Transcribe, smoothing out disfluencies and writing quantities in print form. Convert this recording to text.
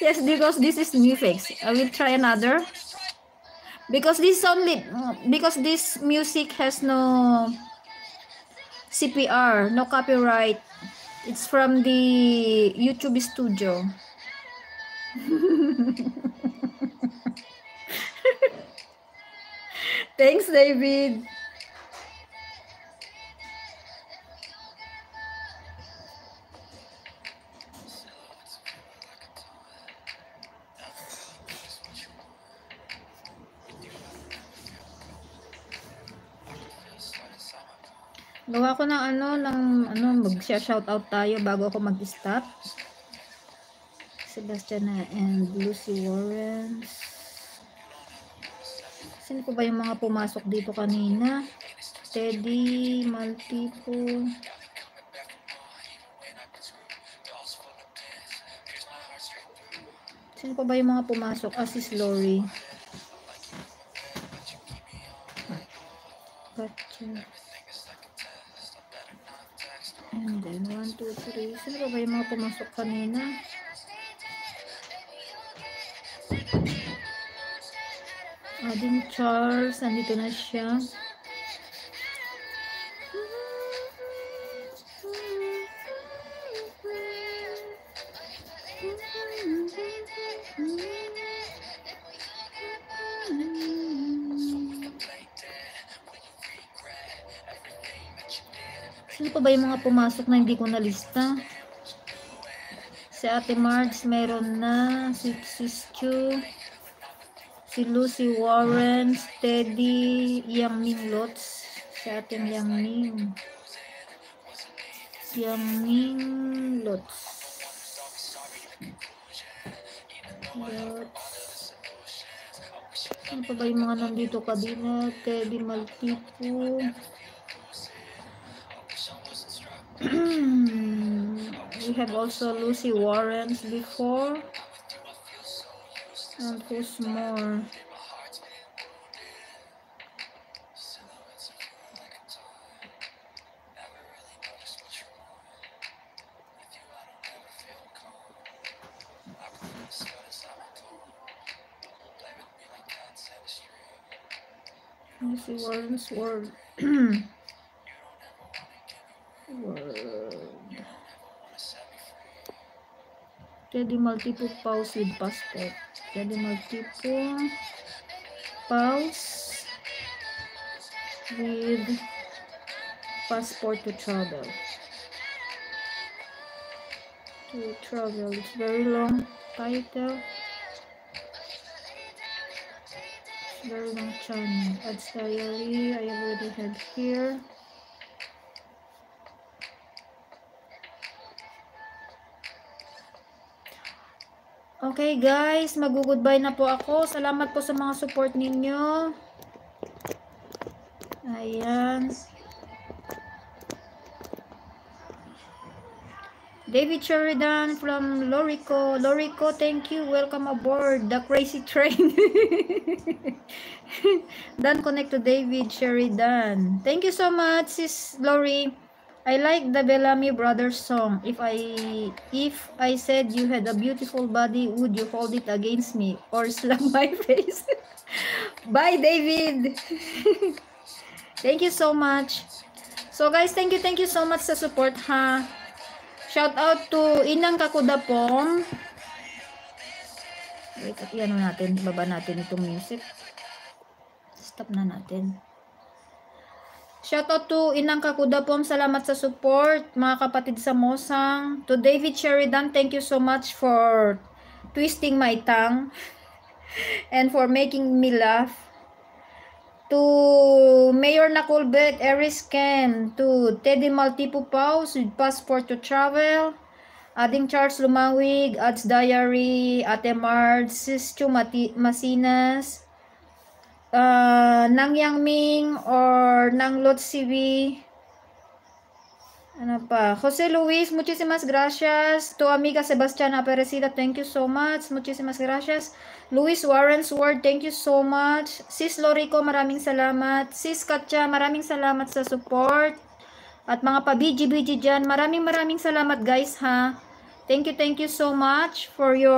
Yes, because this is new fix. I will try another. Because this music has no CPR, no copyright. It's from the YouTube studio. Thanks, David. Gawa ko ng mag-shoutout tayo bago ako mag-stop. Sebastian and Lucy Warren. Sino po ba yung mga pumasok dito kanina? Teddy, Maltipo. Sino pa ba yung mga pumasok? Sis Lori. Gotcha. And then 1, 2, 3. Sino pa ba yung mga pumasok kanina? Ading Charles, andito na siya. Sino pa ba yung mga pumasok na hindi ko nalista? Si Ate Marge meron na, si Q, si Lucy Warren, Teddy, Yang Ming Lots, si Ate Yang Ming. Yang Ming Lots. Ano pa ba yung mga nandito kabina? Teddy Maltipo. We have also Lucy Warren before. And who's more? Lucy Warren's World. Teddy Maltipo pause with passport. Teddy Maltipo pause with passport to travel. It's very long title. It's very long channel. Ad's Diary, I already had here. Okay guys, mag-goodbye na po ako. Salamat po sa mga support ninyo. Ayan. David Sheridan from Lorico. Lorico, thank you. Welcome aboard the crazy train. Don't connect to David Sheridan. Thank you so much, sis Lori. I like the Bellamy Brothers song. If I said you had a beautiful body, would you hold it against me or slap my face? Bye, David. Thank you so much. So guys, thank you so much sa support ha. Shout out to Inang Kakudapong. Wait, ano natin, baba natin itong music. Stop na natin. Shout out to Inang Kakudapom, salamat sa support, mga kapatid sa Mosang. To David Sheridan, thank you so much for twisting my tongue and for making me laugh. To Mayor Nacolbet, Eris Ken, to Teddy Maltipo Paus with passport to travel, Ading Charles Lumawig, Ad's Diary, Ate Marge, Sis Chu Masinas, Nang Yang Ming or Nang Lot CV, ano pa, Jose Luis, muchísimas gracias. To amiga Sebastiana Perecida, thank you so much, muchísimas gracias. Luis Warren's Word, thank you so much. Sis Lorico, maraming salamat. Sis Katja, maraming salamat sa support. At mga pa-BG dyan, maraming salamat guys ha. Thank you so much for your